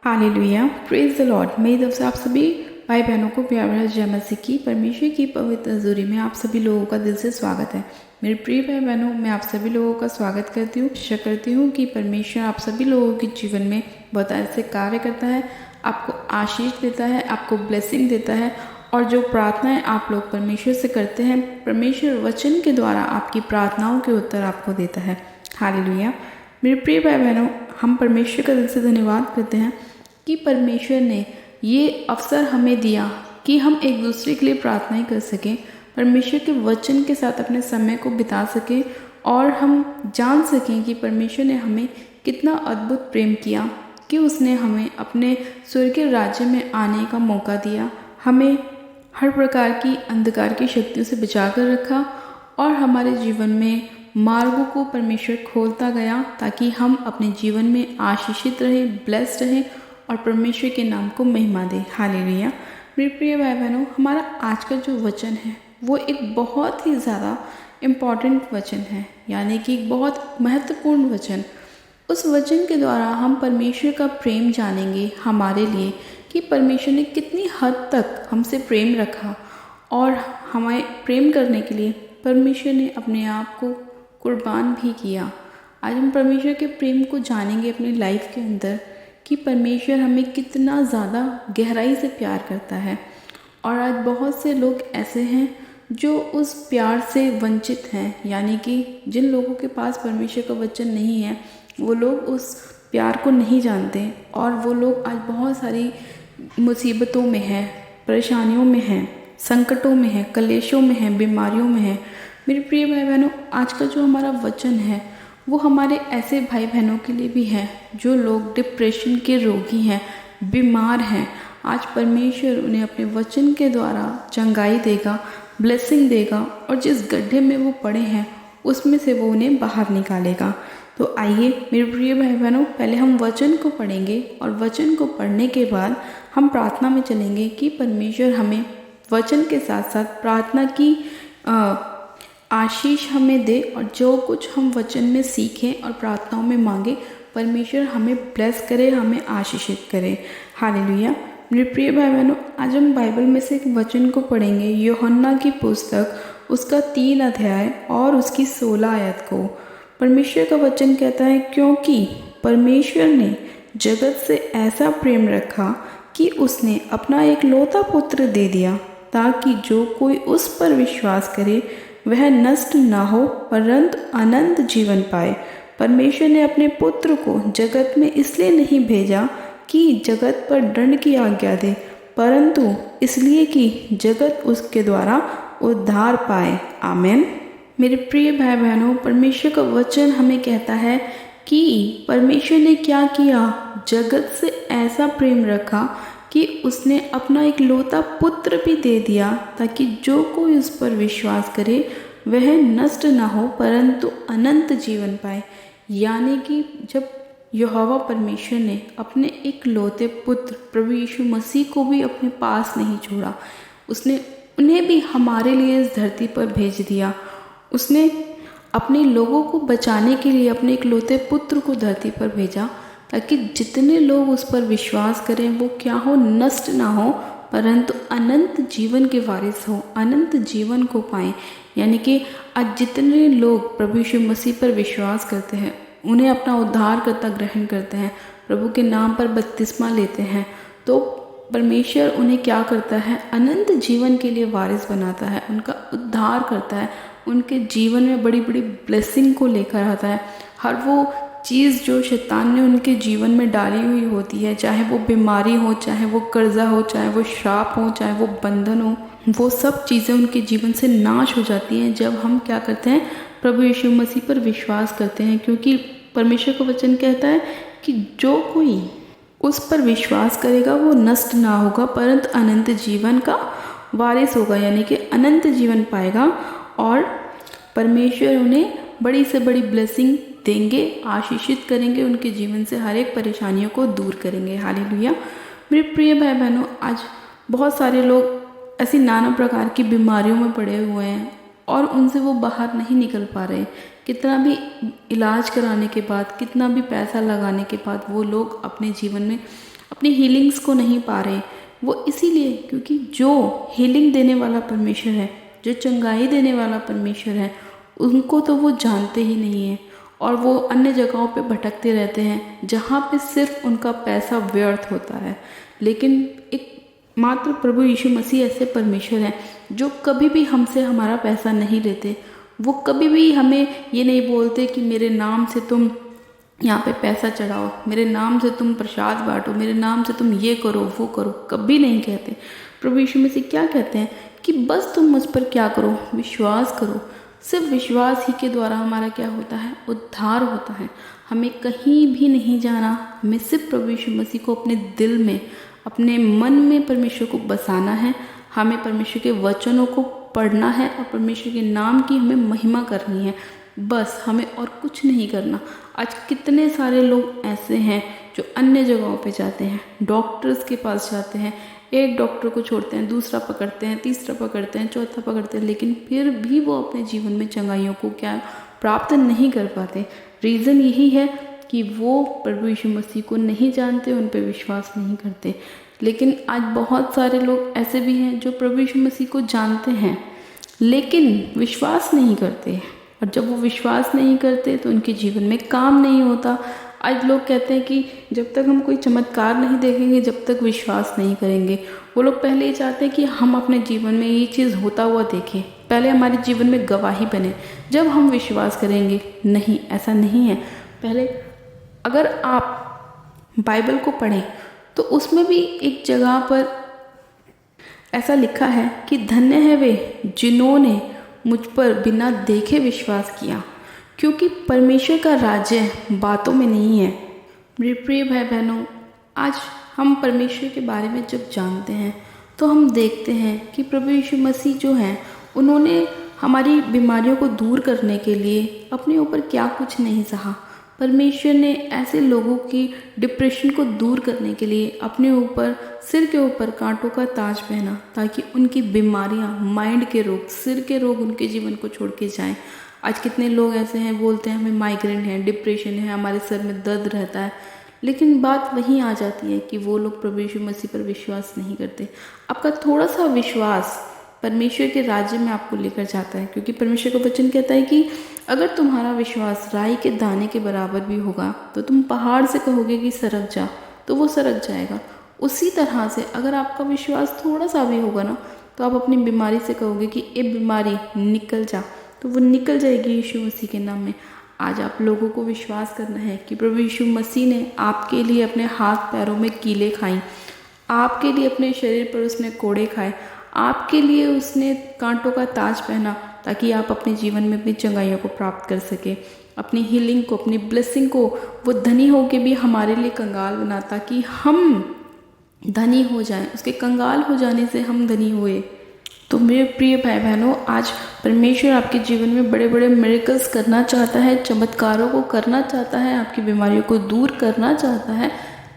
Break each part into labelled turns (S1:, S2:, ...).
S1: Hallelujah, praise the Lord. मेरी तरफ से आप सभी भाई बहनों को प्यार भरा जय मसीह की परमेश्वर की पवित्र हजूरी में आप सभी लोगों का दिल से स्वागत है। मेरे प्रिय भाई बहनों, मैं आप सभी लोगों का स्वागत करती हूँ। आशा करती हूँ कि परमेश्वर आप सभी लोगों के जीवन में बहुत ऐसे कार्य करता है, आपको आशीष देता है, आपको ब्लेसिंग देता है, और जो प्रार्थनाएं आप लोग परमेश्वर से करते हैं, परमेश्वर वचन के द्वारा आपकी प्रार्थनाओं के उत्तर आपको देता है। हालेलुया। मेरे प्रिय भाई बहनों, हम परमेश्वर का दिल से धन्यवाद करते हैं कि परमेश्वर ने ये अवसर हमें दिया कि हम एक दूसरे के लिए प्रार्थनाएं कर सकें, परमेश्वर के वचन के साथ अपने समय को बिता सकें, और हम जान सकें कि परमेश्वर ने हमें कितना अद्भुत प्रेम किया कि उसने हमें अपने स्वर्गीय राज्य में आने का मौका दिया, हमें हर प्रकार की अंधकार की शक्तियों से बचा कर रखा, और हमारे जीवन में मार्गों को परमेश्वर खोलता गया ताकि हम अपने जीवन में आशीषित रहें, ब्लेस्ड रहें, और परमेश्वर के नाम को महिमा दे। हालेलुया। मेरे प्रिय भाई बहनों, हमारा आज का जो वचन है वो एक बहुत ही ज़्यादा इम्पॉर्टेंट वचन है, यानी कि एक बहुत महत्वपूर्ण वचन। उस वचन के द्वारा हम परमेश्वर का प्रेम जानेंगे हमारे लिए, कि परमेश्वर ने कितनी हद तक हमसे प्रेम रखा, और हमें प्रेम करने के लिए परमेश्वर ने अपने आप को कुर्बान भी किया। आज हम परमेश्वर के प्रेम को जानेंगे अपनी लाइफ के अंदर, कि परमेश्वर हमें कितना ज़्यादा गहराई से प्यार करता है। और आज बहुत से लोग ऐसे हैं जो उस प्यार से वंचित हैं, यानी कि जिन लोगों के पास परमेश्वर का वचन नहीं है वो लोग उस प्यार को नहीं जानते, और वो लोग आज बहुत सारी मुसीबतों में हैं, परेशानियों में हैं, संकटों में हैं, कलेशों में हैं, बीमारियों में हैं। मेरे प्रिय भाई बहनों, आज का जो हमारा वचन है वो हमारे ऐसे भाई बहनों के लिए भी है जो लोग डिप्रेशन के रोगी हैं, बीमार हैं। आज परमेश्वर उन्हें अपने वचन के द्वारा चंगाई देगा, ब्लेसिंग देगा, और जिस गड्ढे में वो पड़े हैं उसमें से वो उन्हें बाहर निकालेगा। तो आइए मेरे प्रिय भाई बहनों, पहले हम वचन को पढ़ेंगे, और वचन को पढ़ने के बाद हम प्रार्थना में चलेंगे कि परमेश्वर हमें वचन के साथ साथ प्रार्थना की आशीष हमें दे, और जो कुछ हम वचन में सीखें और प्रार्थनाओं में मांगे, परमेश्वर हमें ब्लेस करे, हमें आशीषित करे। हालेलुया। मेरे प्रिय भाई बहनों, आज हम बाइबल में से एक वचन को पढ़ेंगे, यूहन्ना की पुस्तक उसका 3 अध्याय और उसकी 16 आयत को। परमेश्वर का वचन कहता है, क्योंकि परमेश्वर ने जगत से ऐसा प्रेम रखा कि उसने अपना एकलौता पुत्र दे दिया, ताकि जो कोई उस पर विश्वास करे वह नष्ट ना हो परंतु अनंत जीवन पाए। परमेश्वर ने अपने पुत्र को जगत में इसलिए नहीं भेजा कि जगत पर दंड की आज्ञा दे, परंतु इसलिए कि जगत उसके द्वारा उद्धार पाए। आमीन। मेरे प्रिय भाई बहनों, परमेश्वर का वचन हमें कहता है कि परमेश्वर ने क्या किया, जगत से ऐसा प्रेम रखा कि उसने अपना एकलौता पुत्र भी दे दिया, ताकि जो कोई उस पर विश्वास करे वह नष्ट ना हो परंतु अनंत जीवन पाए। यानी कि जब यहोवा परमेश्वर ने अपने एकलौते पुत्र प्रभु यीशु मसीह को भी अपने पास नहीं छोड़ा, उसने उन्हें भी हमारे लिए इस धरती पर भेज दिया। उसने अपने लोगों को बचाने के लिए अपने एकलौते पुत्र को धरती पर भेजा, ताकि जितने लोग उस पर विश्वास करें वो क्या हो, नष्ट ना हो परंतु अनंत जीवन के वारिस हो, अनंत जीवन को पाएं। यानी कि आज जितने लोग प्रभु यीशु मसीह पर विश्वास करते हैं, उन्हें अपना उद्धारकर्ता ग्रहण करते हैं, प्रभु के नाम पर बपतिस्मा लेते हैं, तो परमेश्वर उन्हें क्या करता है, अनंत जीवन के लिए वारिस बनाता है, उनका उद्धार करता है, उनके जीवन में बड़ी बड़ी ब्लेसिंग को लेकर आता है। हर वो चीज़ जो शैतान ने उनके जीवन में डाली हुई होती है, चाहे वो बीमारी हो, चाहे वो कर्जा हो, चाहे वो श्राप हो, चाहे वो बंधन हो, वो सब चीज़ें उनके जीवन से नाश हो जाती हैं जब हम क्या करते हैं, प्रभु यीशु मसीह पर विश्वास करते हैं। क्योंकि परमेश्वर का वचन कहता है कि जो कोई उस पर विश्वास करेगा वो नष्ट ना होगा परंतु अनंत जीवन का वारिस होगा, यानी कि अनंत जीवन पाएगा, और परमेश्वर उन्हें बड़ी से बड़ी ब्लेसिंग देंगे, आशीषित करेंगे, उनके जीवन से हर एक परेशानियों को दूर करेंगे। हालेलुया। मेरे प्रिय भाई बहनों, आज बहुत सारे लोग ऐसी नाना प्रकार की बीमारियों में पड़े हुए हैं और उनसे वो बाहर नहीं निकल पा रहे। कितना भी इलाज कराने के बाद, कितना भी पैसा लगाने के बाद वो लोग अपने जीवन में अपनी हीलिंग्स को नहीं पा रहे। वो इसीलिए क्योंकि जो हीलिंग देने वाला परमेश्वर है, जो चंगाई देने वाला परमेश्वर है, उनको तो वो जानते ही नहीं है और वो अन्य जगहों पे भटकते रहते हैं जहाँ पे सिर्फ उनका पैसा व्यर्थ होता है। लेकिन एक मात्र प्रभु यीशु मसीह ऐसे परमेश्वर हैं जो कभी भी हमसे हमारा पैसा नहीं लेते। वो कभी भी हमें ये नहीं बोलते कि मेरे नाम से तुम यहाँ पे पैसा चढ़ाओ, मेरे नाम से तुम प्रसाद बांटो, मेरे नाम से तुम ये करो वो करो, कभी नहीं कहते। प्रभु यीशु मसीह क्या कहते हैं कि बस तुम मुझ पर क्या करो, विश्वास करो। सिर्फ विश्वास ही के द्वारा हमारा क्या होता है, उद्धार होता है। हमें कहीं भी नहीं जाना, हमें सिर्फ प्रभु यीशु मसीह को अपने दिल में, अपने मन में परमेश्वर को बसाना है। हमें परमेश्वर के वचनों को पढ़ना है और परमेश्वर के नाम की हमें महिमा करनी है। बस हमें और कुछ नहीं करना। आज कितने सारे लोग ऐसे हैं जो अन्य जगहों पे जाते हैं, डॉक्टर्स के पास जाते हैं, एक डॉक्टर को छोड़ते हैं, दूसरा पकड़ते हैं, तीसरा पकड़ते हैं, चौथा पकड़ते हैं, लेकिन फिर भी वो अपने जीवन में चंगाइयों को क्या प्राप्त नहीं कर पाते। रीज़न यही है कि वो प्रभु यीशु मसीह को नहीं जानते, उन पर विश्वास नहीं करते। लेकिन आज बहुत सारे लोग ऐसे भी हैं जो प्रभु यीशु मसीह को जानते हैं लेकिन विश्वास नहीं करते, और जब वो विश्वास नहीं करते तो उनके जीवन में काम नहीं होता। आज लोग कहते हैं कि जब तक हम कोई चमत्कार नहीं देखेंगे, जब तक विश्वास नहीं करेंगे। वो लोग पहले ही चाहते हैं कि हम अपने जीवन में ये चीज़ होता हुआ देखें, पहले हमारे जीवन में गवाही बने, जब हम विश्वास करेंगे। नहीं, ऐसा नहीं है। पहले अगर आप बाइबल को पढ़ें तो उसमें भी एक जगह पर ऐसा लिखा है कि धन्य है वे जिन्होंने मुझ पर बिना देखे विश्वास किया, क्योंकि परमेश्वर का राज्य बातों में नहीं है। मेरे प्रिय भाई बहनों, आज हम परमेश्वर के बारे में जब जानते हैं तो हम देखते हैं कि प्रभु यीशु मसीह जो हैं उन्होंने हमारी बीमारियों को दूर करने के लिए अपने ऊपर क्या कुछ नहीं सहा। परमेश्वर ने ऐसे लोगों की डिप्रेशन को दूर करने के लिए अपने ऊपर, सिर के ऊपर कांटों का ताज पहना, ताकि उनकी बीमारियां, माइंड के रोग, सिर के रोग उनके जीवन को छोड़ के जाएं। आज कितने लोग ऐसे हैं, बोलते हैं हमें माइग्रेन है, डिप्रेशन है, हमारे सर में दर्द रहता है, लेकिन बात वहीं आ जाती है कि वो लोग प्रभु यीशु मसीह पर विश्वास नहीं करते। आपका थोड़ा सा विश्वास परमेश्वर के राज्य में आपको लेकर जाता है, क्योंकि परमेश्वर का वचन कहता है कि अगर तुम्हारा विश्वास राई के दाने के बराबर भी होगा तो तुम पहाड़ से कहोगे कि सरक जा, तो वो सरक जाएगा। उसी तरह से अगर आपका विश्वास थोड़ा सा भी होगा ना, तो आप अपनी बीमारी से कहोगे कि ये बीमारी निकल जा, तो वो निकल जाएगी यीशु मसीह के नाम में। आज आप लोगों को विश्वास करना है कि प्रभु यीशु मसीह ने आपके लिए अपने हाथ पैरों में कीलें खाई, आपके लिए अपने शरीर पर उसने कोड़े खाए, आपके लिए उसने कांटों का ताज पहना, ताकि आप अपने जीवन में अपनी चंगाइयों को प्राप्त कर सके, अपनी हीलिंग को, अपनी ब्लेसिंग को। वो धनी होके भी हमारे लिए कंगाल बना, ताकि हम धनी हो जाएं, उसके कंगाल हो जाने से हम धनी हुए। तो मेरे प्रिय भाई बहनों, आज परमेश्वर आपके जीवन में बड़े बड़े मिरेकल्स करना चाहता है, चमत्कारों को करना चाहता है, आपकी बीमारियों को दूर करना चाहता है,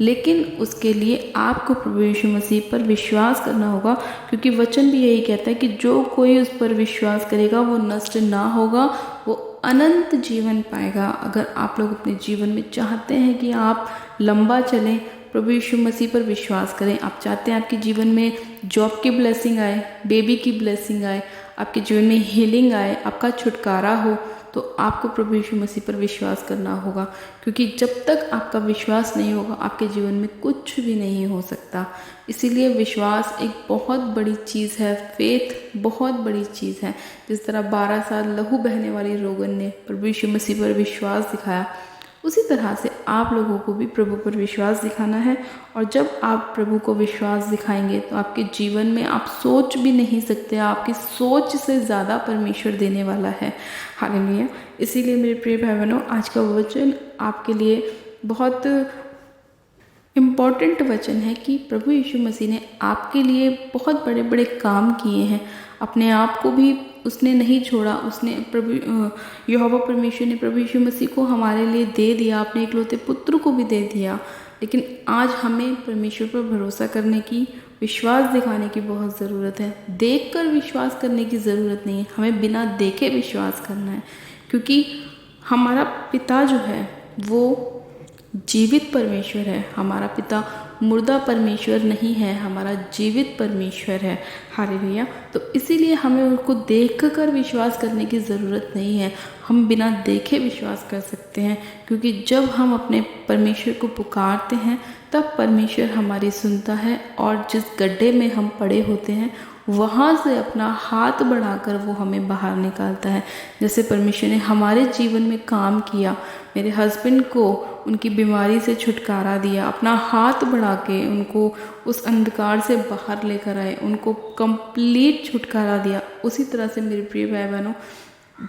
S1: लेकिन उसके लिए आपको प्रभु यीशु मसीह पर विश्वास करना होगा, क्योंकि वचन भी यही कहता है कि जो कोई उस पर विश्वास करेगा वो नष्ट ना होगा, वो अनंत जीवन पाएगा। अगर आप लोग अपने जीवन में चाहते हैं कि आप लंबा चलें, प्रभु यीशु मसीह पर विश्वास करें। आप चाहते हैं आपके जीवन में जॉब की ब्लेसिंग आए, बेबी की ब्लेसिंग आए, आपके जीवन में हीलिंग आए, आपका छुटकारा हो, तो आपको प्रभु यीशु मसीह पर विश्वास करना होगा, क्योंकि जब तक आपका विश्वास नहीं होगा आपके जीवन में कुछ भी नहीं हो सकता। इसीलिए विश्वास एक बहुत बड़ी चीज़ है, फेथ बहुत बड़ी चीज़ है। जिस तरह 12 साल लहू बहने वाली रोगन ने प्रभु यीशु मसीह पर विश्वास दिखाया, उसी तरह से आप लोगों को भी प्रभु पर विश्वास दिखाना है। और जब आप प्रभु को विश्वास दिखाएंगे तो आपके जीवन में आप सोच भी नहीं सकते, आपकी सोच से ज़्यादा परमेश्वर देने वाला है। हालेलुया। इसीलिए मेरे प्रिय भाई बहनों, आज का वचन आपके लिए बहुत इम्पॉर्टेंट वचन है कि प्रभु यीशु मसीह ने आपके लिए बहुत बड़े बड़े काम किए हैं। अपने आप को भी उसने नहीं छोड़ा, उसने यहोवा परमेश्वर ने प्रभु यीशु मसीह को हमारे लिए दे दिया, अपने इकलौते पुत्र को भी दे दिया। लेकिन आज हमें परमेश्वर पर भरोसा करने की, विश्वास दिखाने की बहुत ज़रूरत है। देखकर विश्वास करने की ज़रूरत नहीं है, हमें बिना देखे विश्वास करना है, क्योंकि हमारा पिता जो है वो जीवित परमेश्वर है। हमारा पिता मुर्दा परमेश्वर नहीं है, हमारा जीवित परमेश्वर है। हालेलुया। तो इसीलिए हमें उनको देखकर विश्वास करने की ज़रूरत नहीं है, हम बिना देखे विश्वास कर सकते हैं, क्योंकि जब हम अपने परमेश्वर को पुकारते हैं तब परमेश्वर हमारी सुनता है और जिस गड्ढे में हम पड़े होते हैं वहाँ से अपना हाथ बढ़ाकर वो हमें बाहर निकालता है। जैसे परमेश्वर ने हमारे जीवन में काम किया, मेरे हस्बैंड को उनकी बीमारी से छुटकारा दिया, अपना हाथ बढ़ा के उनको उस अंधकार से बाहर लेकर आए, उनको कंप्लीट छुटकारा दिया। उसी तरह से मेरे प्रिय भाई बहनों,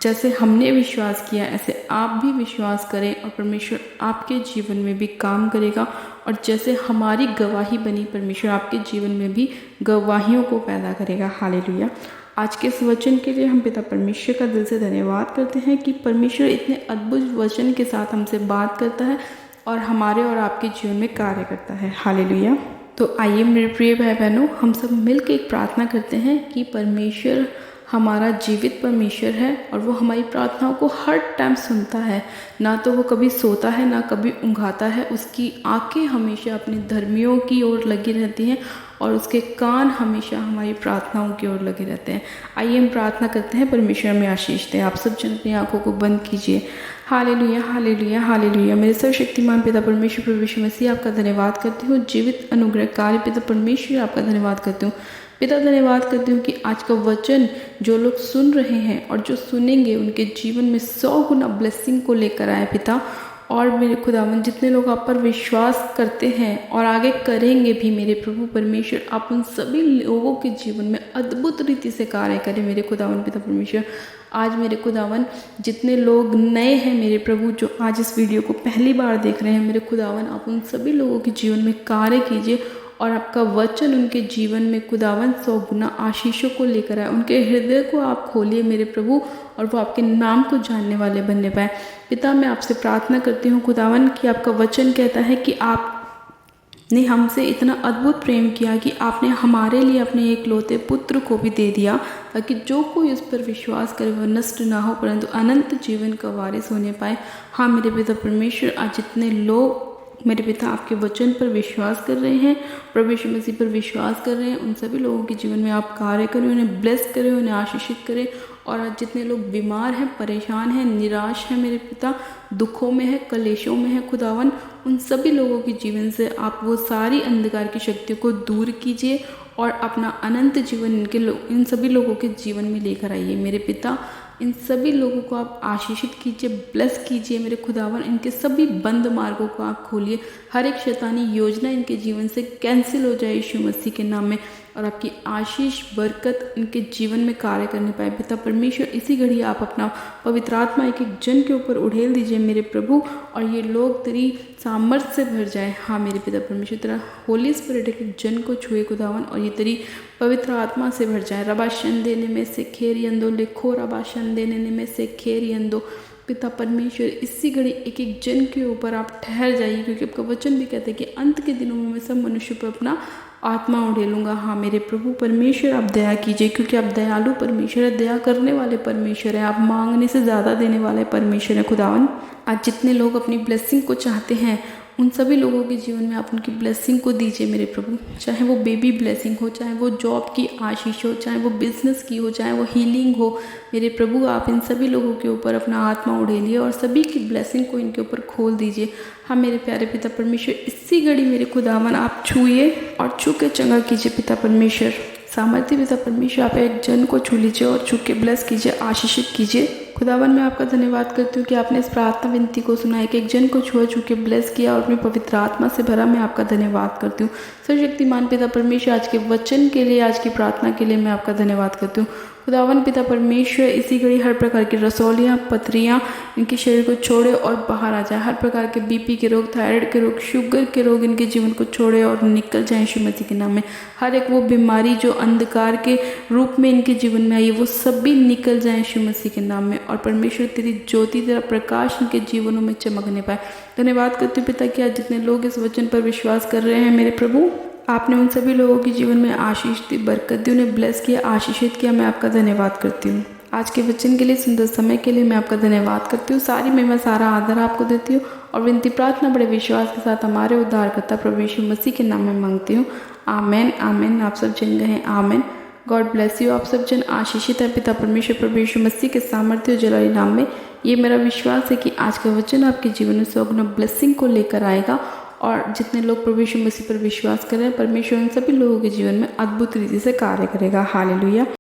S1: जैसे हमने विश्वास किया ऐसे आप भी विश्वास करें और परमेश्वर आपके जीवन में भी काम करेगा। और जैसे हमारी गवाही बनी, परमेश्वर आपके जीवन में भी गवाहियों को पैदा करेगा। हालेलुया। आज के इस वचन के लिए हम पिता परमेश्वर का दिल से धन्यवाद करते हैं कि परमेश्वर इतने अद्भुत वचन के साथ हमसे बात करता है और हमारे और आपके जीवन में कार्य करता है। हालेलुया। तो आइए मेरे प्रिय भाई बहनों, हम सब मिलकर एक प्रार्थना करते हैं कि परमेश्वर हमारा जीवित परमेश्वर है और वो हमारी प्रार्थनाओं को हर टाइम सुनता है। ना तो वो कभी सोता है ना कभी ऊँघाता है, उसकी आंखें हमेशा अपने धर्मियों की ओर लगी रहती हैं और उसके कान हमेशा हमारी प्रार्थनाओं की ओर लगे रहते हैं। आइए हम प्रार्थना करते हैं, परमेश्वर में आशीष दें। आप सब जन अपनी आंखों को बंद कीजिए। Hallelujah, hallelujah, hallelujah. मेरे सर्वशक्तिमान पिता परमेश्वर प्रभु यीशु मसीह आपका धन्यवाद करती हूँ। जीवित अनुग्रहकारी पिता परमेश्वर आपका धन्यवाद करती हूँ। पिता धन्यवाद करती हूँ कि आज का वचन जो लोग सुन रहे हैं और जो सुनेंगे उनके जीवन में 100 गुना ब्लेसिंग को लेकर आए पिता। और मेरे खुदावन, जितने लोग आप पर विश्वास करते हैं और आगे करेंगे भी मेरे प्रभु परमेश्वर, आप उन सभी लोगों के जीवन में अद्भुत रीति से कार्य करें मेरे खुदावन पिता परमेश्वर। आज मेरे खुदावन, जितने लोग नए हैं मेरे प्रभु, जो आज इस वीडियो को पहली बार देख रहे हैं मेरे खुदावन, आप उन सभी लोगों के जीवन में कार्य कीजिए और आपका वचन उनके जीवन में खुदावन 100 गुना आशीषों को लेकर आए। उनके हृदय को आप खोलिए मेरे प्रभु और वो आपके नाम को जानने वाले बनने पाए। पिता, मैं आपसे प्रार्थना करती हूँ खुदावन कि आपका वचन कहता है कि आपने हमसे इतना अद्भुत प्रेम किया कि आपने हमारे लिए अपने एकलौते पुत्र को भी दे दिया, ताकि जो कोई उस पर विश्वास करे वह नष्ट ना हो परंतु अनंत जीवन का वारिस होने पाए। हाँ मेरे पिता परमेश्वर, आज जितने लोग मेरे पिता आपके वचन पर विश्वास कर रहे हैं, प्रभु यीशु मसीह पर विश्वास कर रहे हैं, उन सभी लोगों के जीवन में आप कार्य करें, उन्हें ब्लेस करें, उन्हें आशीषित करें। और आज जितने लोग बीमार हैं, परेशान हैं, निराश हैं मेरे पिता, दुखों में है, कलेशों में है खुदावन, उन सभी लोगों के जीवन से आप वो सारी अंधकार की शक्तियों को दूर कीजिए और अपना अनंत जीवन इन सभी लोगों के जीवन में लेकर आइए मेरे पिता। इन सभी लोगों को आप आशीषित कीजिए, ब्लेस कीजिए मेरे खुदावन। इनके सभी बंद मार्गों को आप खोलिए, हर एक शैतानी योजना इनके जीवन से कैंसिल हो जाए यीशु मसीह के नाम में, और आपकी आशीष बरकत इनके जीवन में कार्य करने पाए पिता परमेश्वर। इसी घड़ी आप अपना पवित्र आत्मा एक एक जन के ऊपर उड़ेल दीजिए मेरे प्रभु, और ये लोग तेरी सामर्थ्य से भर जाए। हाँ मेरे पिता परमेश्वर, तेरा होली स्पिरिट एक एक जन को छुए खुदावन, और ये तेरी पवित्र आत्मा से भर जाए। रबाशन देने में से खेरी अंदो लिखो, रबाशन देने में से खेरी अंदो पिता परमेश्वर, इसी घड़ी एक एक जन के ऊपर आप ठहर जाइए, क्योंकि आपका वचन भी कहते हैं कि अंत के दिनों में मैं सब मनुष्य पर अपना आत्मा उड़ेलूंगा। हाँ मेरे प्रभु परमेश्वर, आप दया कीजिए, क्योंकि आप दयालु परमेश्वर है, दया करने वाले परमेश्वर है, आप मांगने से ज़्यादा देने वाले परमेश्वर है खुदावन। आज जितने लोग अपनी ब्लेसिंग को चाहते हैं उन सभी लोगों के जीवन में आप उनकी ब्लेसिंग को दीजिए मेरे प्रभु, चाहे वो बेबी ब्लेसिंग हो, चाहे वो जॉब की आशीष हो, चाहे वो बिजनेस की हो, चाहे वो हीलिंग हो मेरे प्रभु। आप इन सभी लोगों के ऊपर अपना आत्मा उड़ेलिए और सभी की ब्लेसिंग को इनके ऊपर खोल दीजिए। हाँ मेरे प्यारे पिता परमेश्वर, इसी घड़ी मेरे खुदावन आप छूए और छू के चंगा कीजिए पिता परमेश्वर। सामर्थ्य पिता परमेश्वर, आप एक जन को छू लीजिए और छू के ब्लेस कीजिए, आशीषित कीजिए खुदावन। मैं आपका धन्यवाद करती हूँ कि आपने इस प्रार्थना विनती को सुना, एक एक जन को छुआ छू के ब्लेस किया और अपनी पवित्र आत्मा से भरा। मैं आपका धन्यवाद करती हूँ सर्वशक्तिमान पिता परमेश्वर, आज के वचन के लिए, आज की प्रार्थना के लिए मैं आपका धन्यवाद करती हूँ खुदावन पिता परमेश्वर। इसी घड़ी हर प्रकार की रसौलियाँ, पथरियाँ इनके शरीर को छोड़े और बाहर आ जाए। हर प्रकार के बीपी के रोग, थायराइड के रोग, शुगर के रोग इनके जीवन को छोड़े और निकल जाए यीशु मसीह के नाम में। हर एक वो बीमारी जो अंधकार के रूप में इनके जीवन में आई है वो सब भी निकल जाए यीशु मसीह के नाम में, और परमेश्वर तेरी ज्योति, तेरा प्रकाश इनके जीवनों में चमकने पाए। धन्यवाद करती हूँ पिता कि आज जितने लोग इस वचन पर विश्वास कर रहे हैं मेरे प्रभु, आपने उन सभी लोगों के जीवन में आशीष दी, बरकत दी, उन्हें ब्लेस किया, आशीषित किया। मैं आपका धन्यवाद करती हूँ। आज के वचन के लिए, सुंदर समय के लिए मैं आपका धन्यवाद करती हूँ। सारी महिमा, सारा आदर आपको देती हूँ और विनती प्रार्थना बड़े विश्वास के साथ हमारे उद्धारकर्ता प्रभु यीशु मसीह के नाम में मांगती हूँ। आमेन आमेन। आप सब जन कहें आमेन। God bless you. आप सब जन आशीषित है पिता परमेश्वर प्रभु यीशु मसीह के सामर्थ्य और जलाली नाम में। ये मेरा विश्वास है कि आज का वचन आपके जीवन में सौगुना ब्लेसिंग को लेकर आएगा और जितने लोग प्रभु यीशु मसीह पर विश्वास करें, परमेश्वर उन सभी लोगों के जीवन में अद्भुत रीति से कार्य करेगा। हालेलुया।